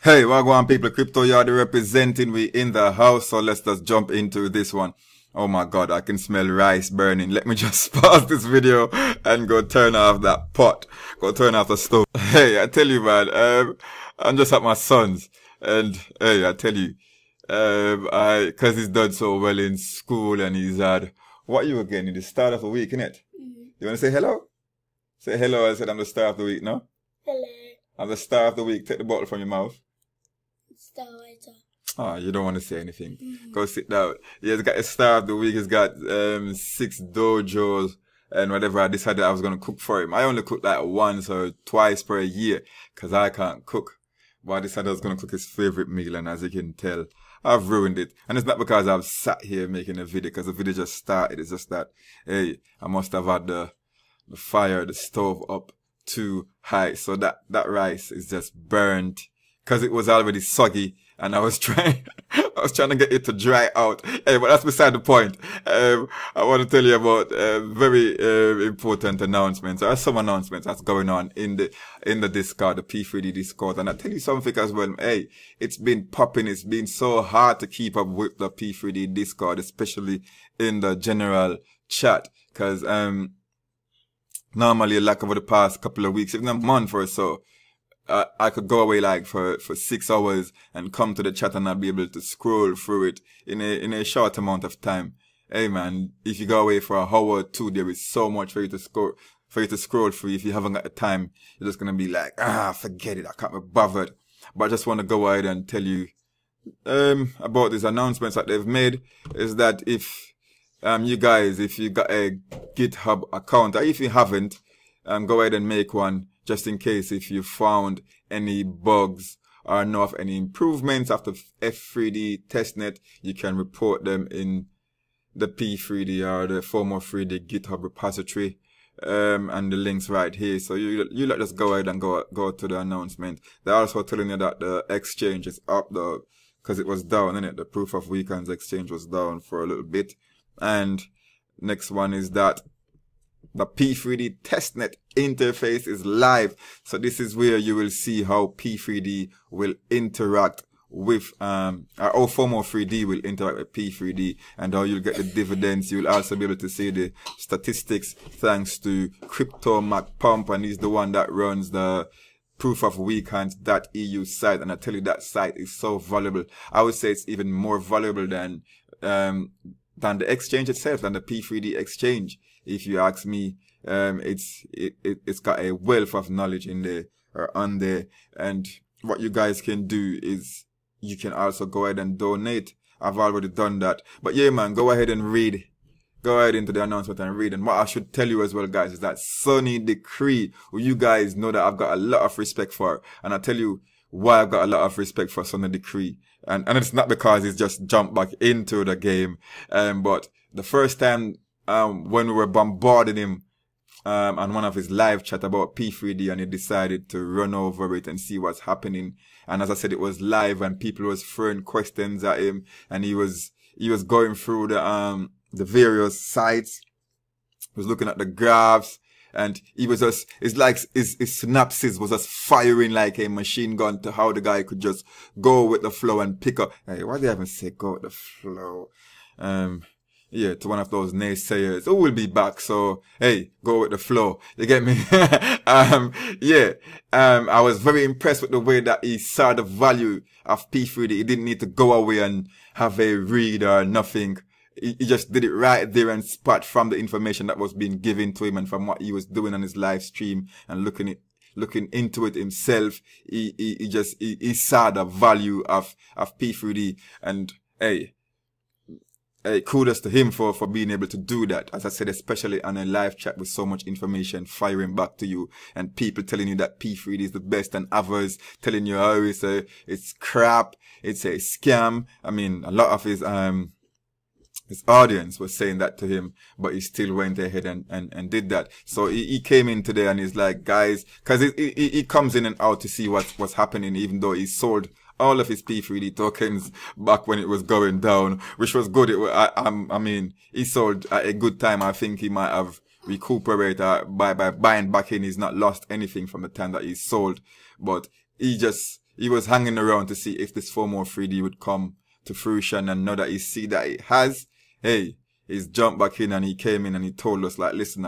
Hey, Wagwan people, Crypto Yard representing, we in the house, so let's just jump into this one. Oh my god, I can smell rice burning. Let me just pause this video and go turn off that pot. Go turn off the stove. Hey, I tell you man, I'm just at my son's and hey, I tell you, cause he's done so well in school and he's had, what you again, in the start of the week, innit? You wanna say hello? Say hello, I said I'm the star of the week, no? Hello. I'm the star of the week. Take the bottle from your mouth. Star writer. Ah, you don't want to say anything. Go sit down. Yeah, he's got a star of the week. He's got 6 dojos and whatever. I decided I was going to cook for him. I only cook like once or twice per year because I can't cook. But I decided I was going to cook his favorite meal, and as you can tell, I've ruined it. And it's not because I've sat here making a video, because the video just started. It's just that, hey, I must have had the stove up too high, so that rice is just burnt because it was already soggy, and I was trying to get it to dry out. Hey, but that's beside the point. I want to tell you about very important announcements. There are some announcements that's going on in the Discord, the P3D Discord, and I tell you something as well. Hey, it's been popping. It's been so hard to keep up with the P3D Discord, especially in the general chat, because normally, like over the past couple of weeks, even a month or so, I could go away like for 6 hours and come to the chat and not be able to scroll through it in a short amount of time. Hey man, if you go away for a hour or two, there is so much for you to scroll through. If you haven't got the time, you're just gonna be like, forget it, I can't be bothered. But I just want to go ahead and tell you about these announcements that they've made. Is that if you guys, if you got a GitHub account, or if you haven't, go ahead and make one, just in case if you found any bugs or know of any improvements after F3D Testnet, you can report them in the P3D or the FOMO3D GitHub repository. And the link's right here. So you let us go ahead and go to the announcement. They're also telling you that the exchange is up though, because it was down, innit? The proof of weekends exchange was down for a little bit. And next one is that the P3D Testnet interface is live. So this is where you will see how P3D will interact with, or how FOMO3D will interact with P3D, and how you'll get the dividends. You'll also be able to see the statistics thanks to Crypto Mac Pump, and he's the one that runs the proof of weekends.eu site. And I tell you, that site is so valuable. I would say it's even more valuable than the exchange itself, than the P3D exchange. If you ask me, it's got a wealth of knowledge in there or on there. And what you guys can do is you can also go ahead and donate. I've already done that. But yeah, man, go ahead and read. Go ahead into the announcement and read. And what I should tell you as well, guys, is that Sunny Decree, who you guys know that I've got a lot of respect for. And I'll tell you why I've got a lot of respect for Sunny Decree. And it's not because he's just jumped back into the game. But the first time, when we were bombarding him, on one of his live chat about P3D, and he decided to run over it and see what's happening. And as I said, it was live and people was throwing questions at him, and he was going through the various sites, was looking at the graphs, and he was just, it's like his synapses was just firing like a machine gun to how the guy could just go with the flow and pick up. Hey, why do you even say go with the flow? Yeah, to one of those naysayers who will be back. So, hey, go with the flow. You get me? I was very impressed with the way that he saw the value of P3D. He didn't need to go away and have a read or nothing. He just did it right there and spot from the information that was being given to him and from what he was doing on his live stream and looking into it himself. He saw the value of P3D, and hey, kudos to him for being able to do that. As I said, especially on a live chat with so much information firing back to you and people telling you that P3D is the best, and others telling you, oh, it's crap, it's a scam. I mean, a lot of his audience was saying that to him, but he still went ahead and did that. So he came in today and he's like, guys, cause he comes in and out to see what's happening, even though he sold all of his P3D tokens back when it was going down, which was good. I mean, he sold at a good time. I think he might have recuperated by buying back in. He's not lost anything from the time that he sold, but he just he was hanging around to see if this FOMO3D would come to fruition, and now that he see that it has, hey, he's jumped back in and he came in and he told us like, listen,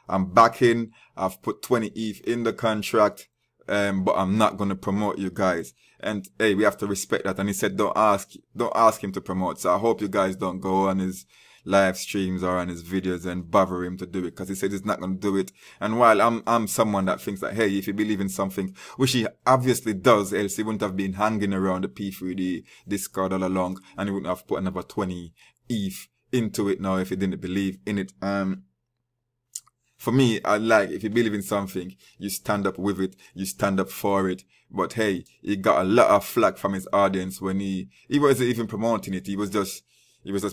I'm back in, I've put 20 ETH in the contract, but I'm not going to promote you guys. And hey, we have to respect that. And he said, don't ask him to promote. So I hope you guys don't go on his live streams or on his videos and bother him to do it, because he said he's not going to do it. And while I'm someone that thinks that, hey, if you believe in something, which he obviously does, else he wouldn't have been hanging around the P3D Discord all along, and he wouldn't have put another 20 ETH into it now if he didn't believe in it. For me, I like, if you believe in something, you stand up with it, you stand up for it. But hey, he got a lot of flack from his audience when he wasn't even promoting it. He was just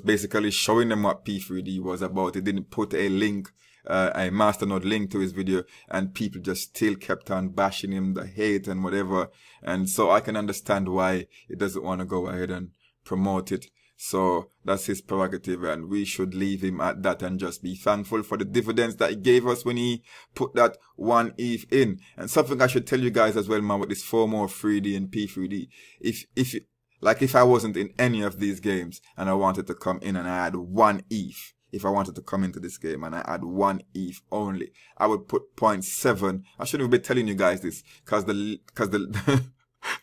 basically showing them what P3D was about. He didn't put a link, a masternode link to his video, and people just still kept on bashing him, the hate and whatever. And so I can understand why he doesn't want to go ahead and promote it. So that's his prerogative, and we should leave him at that and just be thankful for the dividends that he gave us when he put that 1 ETH in. And something I should tell you guys as well, man, with this FOMO3D and P3D. If I wasn't in any of these games and I wanted to come in and I had 1 ETH, if I wanted to come into this game and I had 1 ETH only, I would put 0.7. I shouldn't be telling you guys this, cause the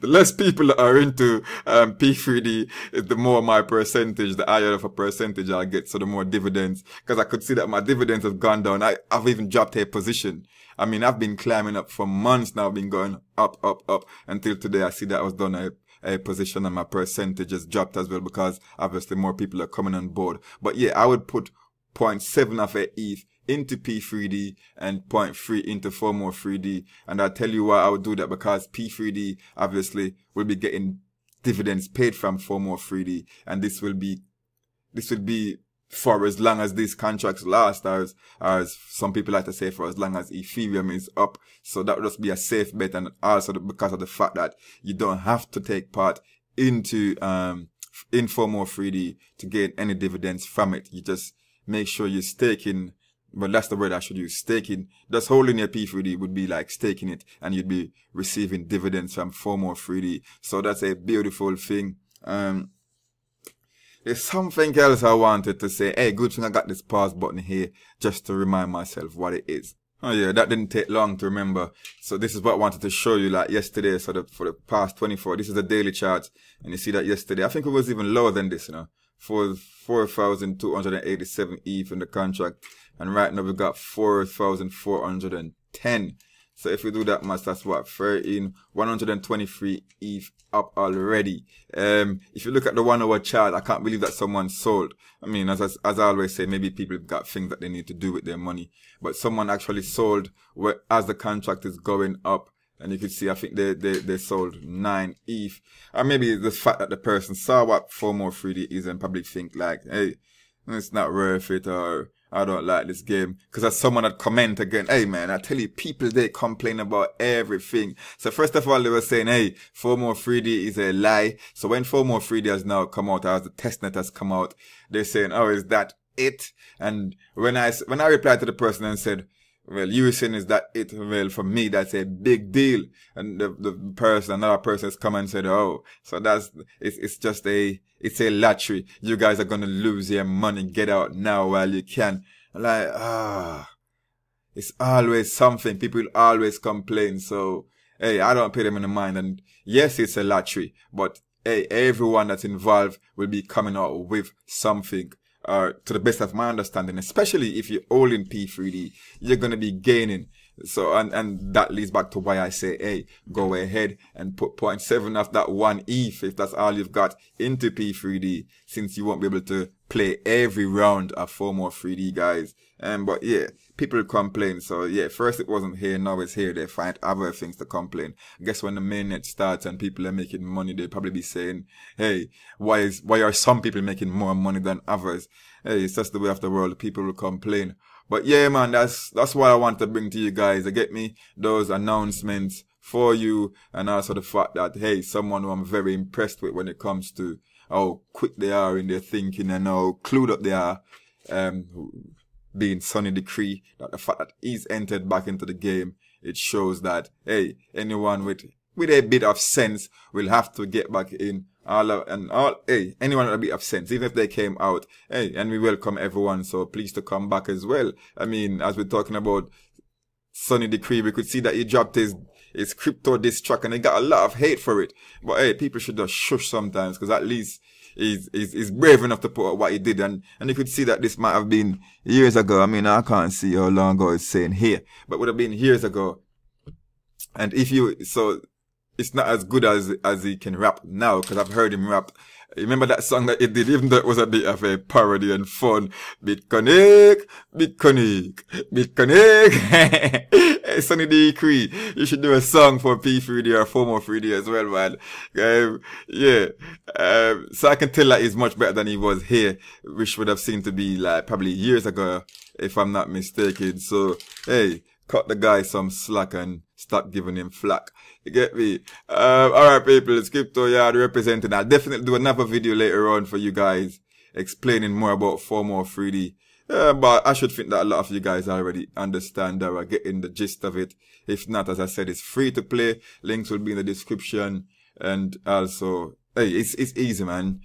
the less people that are into P3D, the more my percentage, the higher of a percentage I get, so the more dividends. Because I could see that my dividends have gone down. I've even dropped a position. I mean, I've been climbing up for months now, been going up, until today I see that I was done a position and my percentage has dropped as well, because obviously more people are coming on board. But yeah, I would put 0.7 of a ETH into P3D and 0.3 into FOMO3D. And I'll tell you why I would do that, because P3D obviously will be getting dividends paid from FOMO3D, and this will be for as long as these contracts last, as some people like to say, for as long as Ethereum is up. So that would just be a safe bet, and also because of the fact that you don't have to take part into in FOMO3D to gain any dividends from it. You just make sure you're staking. But that's the word I should use, staking. Just holding your P3D would be like staking it, and you'd be receiving dividends from FOMO3D. So that's a beautiful thing. There's something else I wanted to say. Hey, good thing I got this pause button here just to remind myself what it is. Oh yeah, that didn't take long to remember. So this is what I wanted to show you, like yesterday. So for the past 24, this is the daily chart, and you see that yesterday, I think it was even lower than this, for 4,287 ETH in the contract. And right now we got 4,410. So if we do that math, that's what, 123 ETH up already. If you look at the 1 hour chart, I can't believe that someone sold. I mean, as I always say, maybe people have got things that they need to do with their money, but someone actually sold as the contract is going up. And you can see, I think they sold 9 ETH. Or maybe the fact that the person saw what FOMO3D is and probably think like, hey, it's not worth it, or I don't like this game. Because as someone had comment again, hey man, I tell you, people, they complain about everything. So first of all, they were saying, hey, FOMO3D is a lie. So when FOMO3D has now come out, as the testnet has come out, they're saying, oh, is that it? And when I replied to the person and said, well, you were saying, is that it? Well, for me, that's a big deal. And another person has come and said, oh, so it's a lottery. You guys are going to lose your money. Get out now while you can. Like, it's always something. People always complain. So, hey, I don't pay them in the mind. And yes, it's a lottery, but hey, everyone that's involved will be coming out with something. To the best of my understanding, especially if you're all in P3D, you're going to be gaining. So, and that leads back to why I say, hey, go ahead and put 0.7 of that 1 ETH, if that's all you've got, into P3D, since you won't be able to play every round of FOMO3D, guys. But yeah, people complain. So yeah, first it wasn't here, now it's here. They find other things to complain. I guess when the mainnet starts and people are making money, they'll probably be saying, hey, why are some people making more money than others? Hey, it's just the way of the world. People will complain. But yeah, man, that's what I want to bring to you guys. I get me those announcements for you, and also the fact that, hey, someone who I'm very impressed with when it comes to how quick they are in their thinking and how clued up they are, being Sonny Decree, that the fact that he's entered back into the game, it shows that, hey, anyone with with a bit of sense, will have to get back in. Hey, anyone with a bit of sense, even if they came out, hey, and we welcome everyone, so please to come back as well. I mean, as we're talking about Sonny Decree, we could see that he dropped his crypto diss track and he got a lot of hate for it. But hey, people should just shush sometimes, because at least he's brave enough to put out what he did, and you could see that this might have been years ago. I mean, I can't see how long ago it's saying here, but would have been years ago. And so it's not as good as he can rap now, because I've heard him rap. Remember that song that he did, even though it was a bit of a parody and fun? Bitconnect, Bitconnect, Bitconnect. Hey, Sonny Decree, you should do a song for P3D or FOMO3D as well, man. So I can tell that he's much better than he was here, which would have seemed to be like probably years ago, if I'm not mistaken. So, hey, cut the guy some slack and stop giving him flack. You get me? Alright people, it's Crypto Yard representing. I'll definitely do another video later on for you guys, explaining more about FOMO3D. But I should think that a lot of you guys already understand or are getting the gist of it. If not, as I said, it's free to play. Links will be in the description. And also, hey, it's easy, man.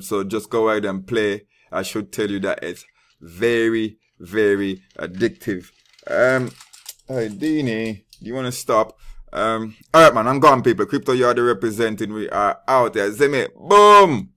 So just go ahead and play. I should tell you that it's very, very addictive. Hey, Dini, you want to stop? Alright, man, I'm gone, people. Crypto Yard representing. We are out there. Zeme, boom!